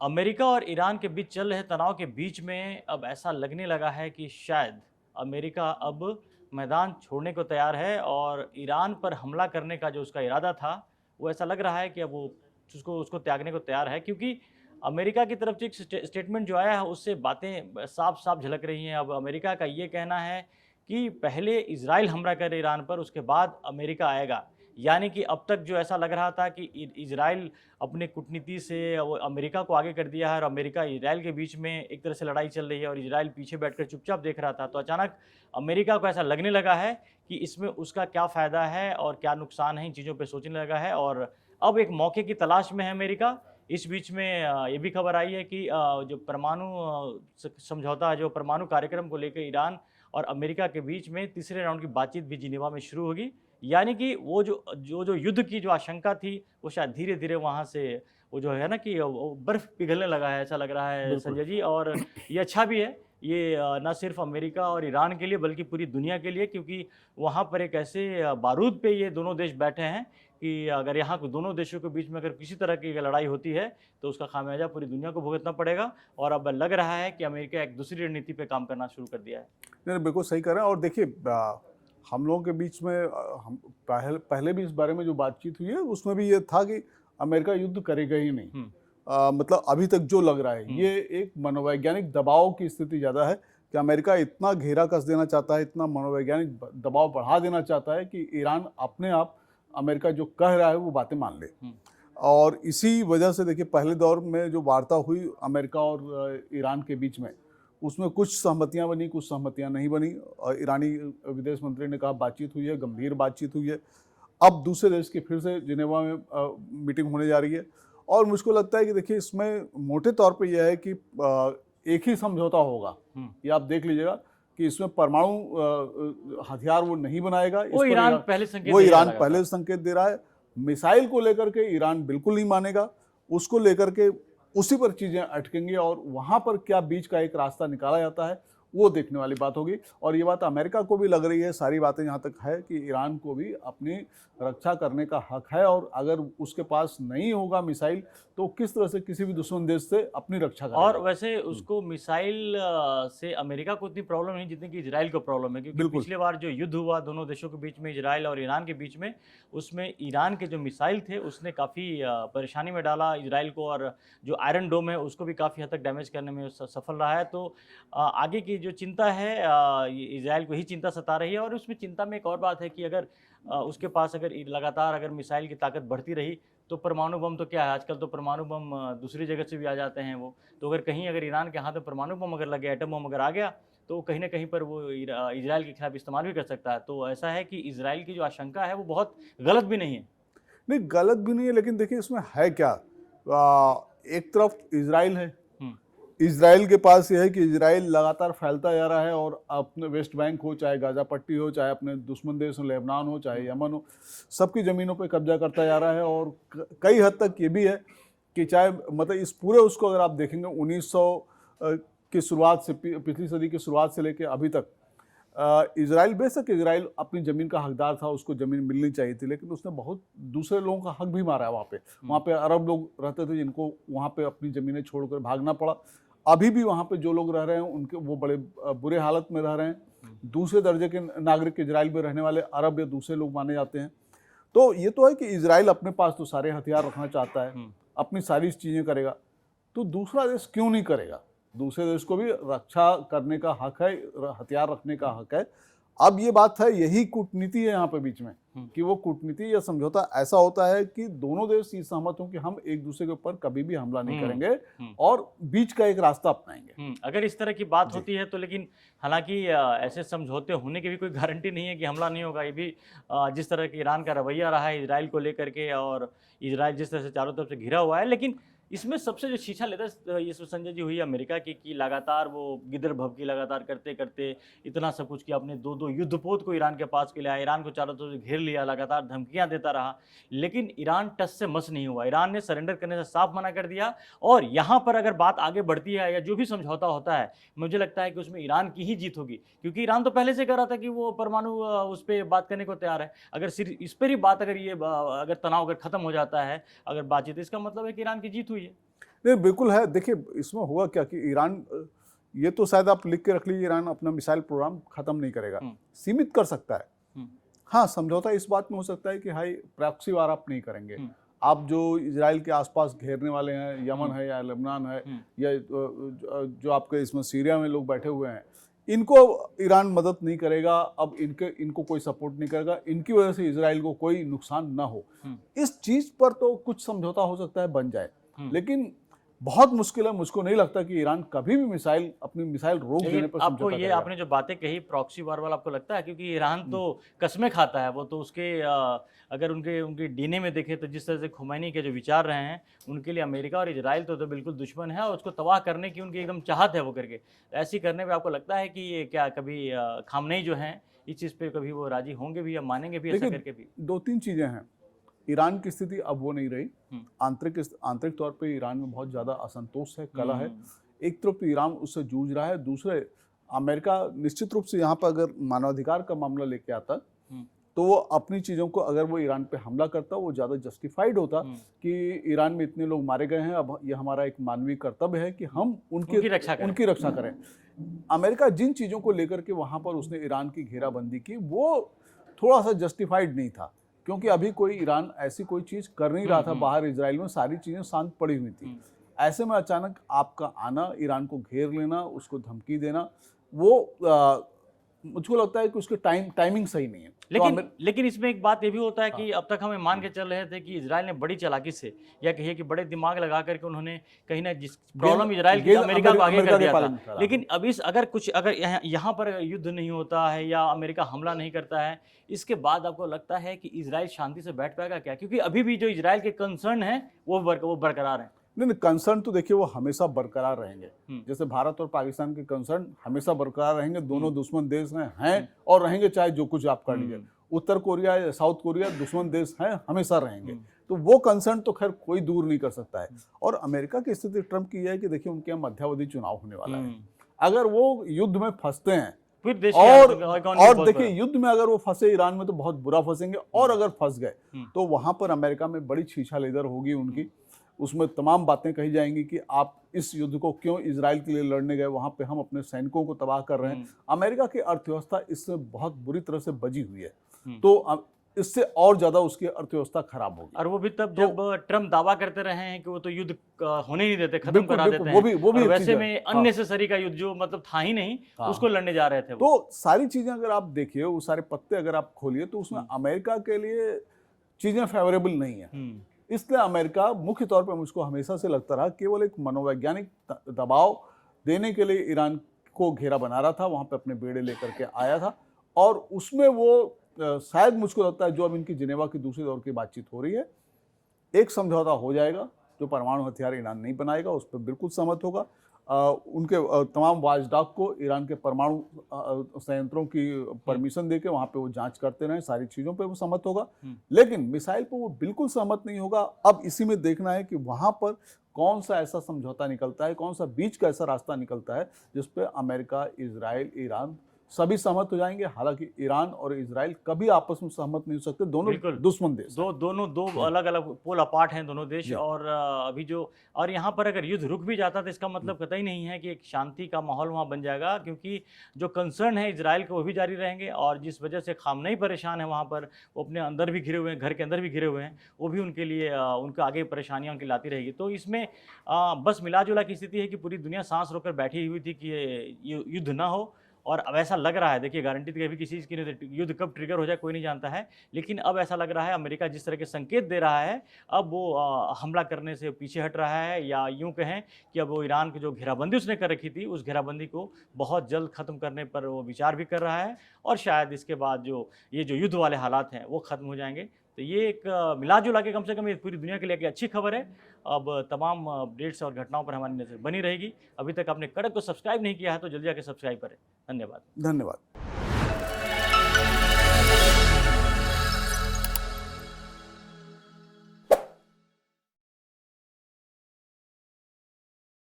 America और Iran के बीच चल रहे तनाव के बीच में अब ऐसा लगने लगा है कि शायद अमेरिका अब मैदान छोड़ने को तैयार है और ईरान पर हमला करने का जो उसका इरादा था, वो ऐसा लग रहा है कि अब वो उसको उसको त्यागने को तैयार है, क्योंकि अमेरिका की तरफ से एक स्टेटमेंट जो आया है उससे बातें साफ-साफ झलक रही हैं। अब अमेरिका का ये कहना है कि पहले इज़राइल हमला करे ईरान पर, उसके बाद अमेरिका आएगा। यानी कि अब तक जो ऐसा लग रहा था कि इज़राइल अपने कूटनीति से वो अमेरिका को आगे कर दिया है और अमेरिका इज़राइल के बीच में एक तरह से लड़ाई चल रही है और इज़राइल पीछे बैठकर चुपचाप देख रहा था। तो अचानक अमेरिका को ऐसा लगने लगा है कि इसमें उसका क्या फ़ायदा है और क्या नुकसान है, इन चीज़ों पे सोचने लगा है और अब एक मौके की तलाश में है अमेरिका। इस बीच में ये भी खबर आई है कि जो परमाणु समझौता है, जो परमाणु कार्यक्रम को लेकर ईरान और अमेरिका के बीच में तीसरे राउंड की बातचीत भी जिनेवा में शुरू होगी। यानी कि वो जो युद्ध की जो आशंका थी, वो शायद धीरे-धीरे वहाँ से वो जो है ना कि वो बर्फ़ पिघलने लगा है, ऐसा लग रहा है बिल्कुल। संजय जी। और ये अच्छा भी है, ये ना सिर्फ़ अमेरिका और ईरान के लिए बल्कि पूरी दुनिया के लिए, क्योंकि वहाँ पर एक ऐसे बारूद पे ये दोनों देश बैठे हैं कि अगर यहाँ के दोनों देशों के बीच में अगर किसी तरह की अगर लड़ाई होती है, तो उसका खामियाज़ा पूरी दुनिया को भुगतना पड़ेगा। और अब लग रहा है कि अमेरिका एक दूसरी रणनीति पे काम करना शुरू कर दिया है। नहीं, नहीं, बिल्कुल सही कह रहे हैं और देखिए हम लोगों के बीच में हम पहले पहले भी इस बारे में जो बातचीत हुई है उसमें भी ये था कि अमेरिका युद्ध करेगा ही नहीं। हुँ, मतलब अभी तक जो लग रहा है हुँ। ये एक मनोवैज्ञानिक दबाव की स्थिति ज़्यादा है कि अमेरिका इतना घेरा कस देना चाहता है, इतना मनोवैज्ञानिक दबाव बढ़ा देना चाहता है कि ईरान अपने आप अमेरिका जो कह रहा है वो बातें मान ले। हुँ, और इसी वजह से देखिए पहले दौर में जो वार्ता हुई अमेरिका और ईरान के बीच में, उसमें कुछ सहमतियां बनी, कुछ सहमतियां नहीं बनी। और ईरानी विदेश मंत्री ने कहा बातचीत हुई है, गंभीर बातचीत हुई है। अब दूसरे देश की फिर से जिनेवा में मीटिंग होने जा रही है और मुझको लगता है कि देखिए इसमें मोटे तौर पे यह है कि एक ही समझौता होगा। हुँ। ये आप देख लीजिएगा कि इसमें परमाणु हथियार वो नहीं बनाएगा। इस वो पर ईरान पहले संकेत वो दे रहा है ईरान लगातार। पहले से संकेत दे रहा है। मिसाइल को लेकर के ईरान बिल्कुल नहीं मानेगा। उसको लेकर के उसी पर चीज़ें अटकेंगी और वहाँ पर क्या बीच का एक रास्ता निकाला जाता है, वो देखने वाली बात होगी। और ये बात अमेरिका को भी लग रही है, सारी बातें यहाँ तक है कि ईरान को भी अपनी रक्षा करने का हक है और अगर उसके पास नहीं होगा मिसाइल, तो किस तरह से किसी भी दुश्मन देश से अपनी रक्षा और करेगा। वैसे उसको मिसाइल से अमेरिका को इतनी प्रॉब्लम नहीं जितनी कि इजराइल को प्रॉब्लम है, क्योंकि बिल्कुल। पिछली बार जो युद्ध हुआ दोनों देशों के बीच में, इजराइल और ईरान के बीच में, उसमें ईरान के जो मिसाइल थे उसने काफ़ी परेशानी में डाला इजराइल को, और जो आयरन डोम है उसको भी काफ़ी हद तक डैमेज करने में सफल रहा है। तो आगे की जो चिंता है, ये इजराइल को ही चिंता सता रही है। और उसमें चिंता में एक और बात है कि अगर उसके पास अगर लगातार अगर मिसाइल की ताकत बढ़ती रही, तो परमाणु बम तो क्या है, आजकल तो परमाणु बम दूसरी जगह से भी आ जाते हैं वो। तो अगर ईरान के हाथ में परमाणु बम अगर लग गया, एटम बम अगर आ गया, तो कहीं न कहीं पर वो इज़राइल के खिलाफ इस्तेमाल भी कर सकता है। तो ऐसा है कि इज़राइल की जो आशंका है वो बहुत गलत भी नहीं है। नहीं, गलत भी नहीं है लेकिन देखिए इसमें है क्या? एक तरफ इज़राइल है। हुँ, इज़राइल के पास ये है कि इज़राइल लगातार फैलता जा रहा है और अपने वेस्ट बैंक हो, चाहे गाज़ा पट्टी हो, चाहे अपने दुश्मन देश हो, लेबनान हो, चाहे हुँ, यमन हो, सबकी ज़मीनों पे कब्ज़ा करता जा रहा है। और कई हद तक ये भी है कि चाहे मतलब इस पूरे उसको अगर आप देखेंगे 1900 की शुरुआत से पिछली सदी की शुरुआत से लेके अभी तक इज़राइल बेशक इज़राइल अपनी ज़मीन का हकदार था, उसको ज़मीन मिलनी चाहिए थी, लेकिन उसने बहुत दूसरे लोगों का हक भी मारा है वहाँ पे। हुँ, वहाँ पे अरब लोग रहते थे जिनको वहाँ पे अपनी ज़मीनें छोड़कर भागना पड़ा। अभी भी वहाँ पे जो लोग रह रहे हैं उनके वो बड़े बुरे हालत में रह रहे हैं। हुँ, दूसरे दर्जे के नागरिक इज़राइल में रहने वाले अरब या दूसरे लोग माने जाते हैं। तो ये तो है कि इज़राइल अपने पास तो सारे हथियार रखना चाहता है, हुँ। अपनी सारी चीज़ें करेगा, तो दूसरा देश क्यों नहीं करेगा? दूसरे देश को भी रक्षा करने का हक है, हथियार रखने का हक है। अब ये बात है, यही कूटनीति है यहाँ पे बीच में हुँ, कि वो कूटनीति या समझौता ऐसा होता है कि दोनों देश ये सहमत हों कि हम एक दूसरे के ऊपर कभी भी हमला नहीं हुँ, करेंगे हुँ। और बीच का एक रास्ता अपनाएंगे। अगर इस तरह की बात जी। होती है तो, लेकिन हालाँकि ऐसे समझौते होने की भी कोई गारंटी नहीं है कि हमला नहीं होगा। ये भी जिस तरह की ईरान का रवैया रहा है इज़राइल को लेकर के, और इज़राइल जिस तरह से चारों तरफ से घिरा हुआ है। लेकिन इसमें सबसे जो छीछा लेदर ये संजय जी हुई अमेरिका की, कि लगातार वो गिदर भभकी लगातार करते-करते इतना सब कुछ किया, अपने 2-2 युद्धपोत को ईरान के पास के लाया, ईरान को चारों तरफ से घेर लिया, लगातार धमकियाँ देता रहा। लेकिन ईरान टस से मस नहीं हुआ। ईरान ने सरेंडर करने से साफ मना कर दिया। और यहाँ पर अगर बात आगे बढ़ती है या जो भी समझौता होता है, मुझे लगता है कि उसमें ईरान की ही जीत होगी, क्योंकि ईरान तो पहले से कह रहा था कि वो परमाणु उस पे बात करने को तैयार है। अगर सिर्फ इस पर ही बात, अगर ये अगर तनाव अगर खत्म हो जाता है, अगर बातचीत, इसका मतलब है कि ईरान की जीत हुई है। नहीं बिल्कुल है। देखिए इसमें हुआ क्या कि ईरान, ये तो शायद आप लिख के रख लीजिए, ईरान अपना मिसाइल प्रोग्राम खत्म नहीं करेगा, सीमित कर सकता है। हाँ, समझौता इस बात में हो सकता है कि हाई प्रॉक्सी वार आप नहीं करेंगे, आप जो इजराइल के आसपास घेरने वाले हैं, यमन है या लेबनान है या जो आपके इसमें सीरिया में लोग बैठे हुए हैं, इनको ईरान मदद नहीं करेगा, अब इनको कोई सपोर्ट नहीं करेगा, इनकी वजह से इजराइल को कोई नुकसान ना हो। इस चीज पर तो कुछ समझौता हो सकता है, बन जाए, लेकिन बहुत मुश्किल है। मुझको नहीं लगता कि ईरान कभी भी अपनी मिसाइल रोक देने पर आपको समझौता ये करेगा। आपने जो बातें कही प्रॉक्सी वार वाला, आपको लगता है? क्योंकि ईरान तो कस्में खाता है, वो तो उसके अगर उनके डीएनए में देखें तो जिस तरह से खुमैनी के जो विचार रहे हैं, उनके लिए अमेरिका और इजराइल तो बिल्कुल दुश्मन है और उसको तबाह करने की उनकी एकदम चाहत है वो करके। ऐसी करने में आपको लगता है कि ये क्या कभी खामनेई जो हैं इस चीज़ पे कभी वो राजी होंगे भी या मानेंगे भी ऐसा करके भी? 2-3 चीजें हैं। ईरान की स्थिति अब वो नहीं रही। आंतरिक तौर पे ईरान में बहुत ज़्यादा असंतोष है, कलह है। एक तरफ तो ईरान उससे जूझ रहा है, दूसरे अमेरिका निश्चित रूप से यहाँ पर अगर मानवाधिकार का मामला लेके आता तो वो अपनी चीज़ों को, अगर वो ईरान पे हमला करता वो ज़्यादा जस्टिफाइड होता कि ईरान में इतने लोग मारे गए हैं, अब ये हमारा एक मानवीय कर्तव्य है कि हम उनकी रक्षा करें। अमेरिका जिन चीज़ों को लेकर के वहाँ पर उसने ईरान की घेराबंदी की, वो थोड़ा सा जस्टिफाइड नहीं था, क्योंकि अभी कोई ईरान ऐसी कोई चीज़ कर नहीं रहा था बाहर इजराइल में, सारी चीज़ें शांत पड़ी हुई थी। ऐसे में अचानक आपका आना, ईरान को घेर लेना, उसको धमकी देना, वो मुझको लगता है कि उसकी टाइमिंग सही नहीं है। लेकिन इसमें एक बात ये भी होता है कि अब तक हमें मान के चल रहे थे कि इजराइल ने बड़ी चालाकी से, या कहिए कि बड़े दिमाग लगा करके उन्होंने कहीं ना जिस प्रॉब्लम इजराइल की अमेरिका को आगे कर दिया था। लेकिन अब अगर यहाँ पर युद्ध नहीं होता है या अमेरिका हमला नहीं करता है, इसके बाद आपको लगता है कि इजराइल शांति से बैठ पाएगा क्या? क्योंकि अभी भी जो इजराइल के कंसर्न है वो बरकरार है। नहीं, कंसर्न तो देखिए वो हमेशा बरकरार रहेंगे। जैसे भारत और पाकिस्तान के कंसर्न हमेशा बरकरार रहेंगे, दोनों दुश्मन देश हैं और रहेंगे, चाहे जो कुछ आप कर लीजिए। उत्तर कोरिया या साउथ कोरिया दुश्मन देश हैं, हमेशा रहेंगे। तो वो कंसर्न तो खैर कोई दूर नहीं कर सकता है। और अमेरिका की स्थिति ट्रंप की है कि देखिए उनके यहाँ मध्यावधि चुनाव होने वाला है। अगर वो युद्ध में फंसते हैं और देखिए युद्ध में अगर वो फंसे ईरान में तो बहुत बुरा फंसेंगे, और अगर फंस गए तो वहां पर अमेरिका में बड़ी छीछा लेदर होगी उनकी। उसमें तमाम बातें कही जाएंगी कि आप इस युद्ध को क्यों इजराइल के लिए लड़ने गए, वहां पे हम अपने सैनिकों को तबाह कर रहे हैं। अमेरिका की अर्थव्यवस्था इससे बहुत बुरी तरह से बजी हुई है, तो इससे और ज्यादा उसकी अर्थव्यवस्था खराब होगी। और वो भी तब जब ट्रम्प दावा करते रहे हैं कि वो तो युद्ध होने नहीं देते, खत्म करा देते हैं। वो भी वैसे में अननेसेसरी का युद्ध जो मतलब था ही नहीं, उसको लड़ने जा रहे थे। तो सारी चीजें अगर आप देखिए, वो सारे पत्ते अगर आप खोलिए तो उसमें अमेरिका के लिए चीजें फेवरेबल नहीं है। इसलिए अमेरिका मुख्य तौर पर मुझको हमेशा से लगता रहा केवल एक मनोवैज्ञानिक दबाव देने के लिए ईरान को घेरा बना रहा था, वहां पे अपने बेड़े लेकर के आया था। और उसमें वो शायद मुझको लगता है जो अब इनकी जिनेवा की दूसरे दौर की बातचीत हो रही है, एक समझौता हो जाएगा जो परमाणु हथियार ईरान नहीं बनाएगा, उस पर बिल्कुल सहमत होगा। उनके तमाम वाचडॉग को ईरान के परमाणु संयंत्रों की परमिशन देके वहां पे वो जांच करते रहे, सारी चीजों पे वो सहमत होगा। लेकिन मिसाइल पे वो बिल्कुल सहमत नहीं होगा। अब इसी में देखना है कि वहां पर कौन सा ऐसा समझौता निकलता है, कौन सा बीच का ऐसा रास्ता निकलता है जिसपे अमेरिका, इजराइल, ईरान सभी सहमत हो जाएंगे। हालांकि ईरान और इजराइल कभी आपस में सहमत नहीं हो सकते, दोनों दुश्मन देश, दो अलग अलग पोल अपार्ट हैं दोनों देश। और अभी जो और यहाँ पर अगर युद्ध रुक भी जाता तो इसका मतलब कतई नहीं है कि एक शांति का माहौल वहाँ बन जाएगा, क्योंकि जो कंसर्न है इजराइल के वो भी जारी रहेंगे। और जिस वजह से खामनेई परेशान है वहाँ पर, वो अपने अंदर भी घिरे हुए हैं, घर के अंदर भी घिरे हुए हैं, वो भी उनके लिए उनके आगे परेशानियाँ उनकी लाती रहेगी। तो इसमें बस मिला जुला की स्थिति है कि पूरी दुनिया सांस रोककर बैठी हुई थी कि ये युद्ध ना हो। और अब ऐसा लग रहा है, देखिए गारंटी तो कभी किसी चीज़ की नहीं, युद्ध कब ट्रिगर हो जाए कोई नहीं जानता है, लेकिन अब ऐसा लग रहा है अमेरिका जिस तरह के संकेत दे रहा है, अब वो हमला करने से पीछे हट रहा है, या यूं कहें कि अब वो ईरान की जो घेराबंदी उसने कर रखी थी, उस घेराबंदी को बहुत जल्द ख़त्म करने पर वो विचार भी कर रहा है। और शायद इसके बाद जो युद्ध वाले हालात हैं वो ख़त्म हो जाएंगे। तो ये एक मिला जुला के कम से कम ये पूरी दुनिया के लिए एक अच्छी खबर है। अब तमाम अपडेट्स और घटनाओं पर हमारी नज़र बनी रहेगी। अभी तक आपने कड़क को सब्सक्राइब नहीं किया है तो जल्दी जाकर सब्सक्राइब करें। धन्यवाद।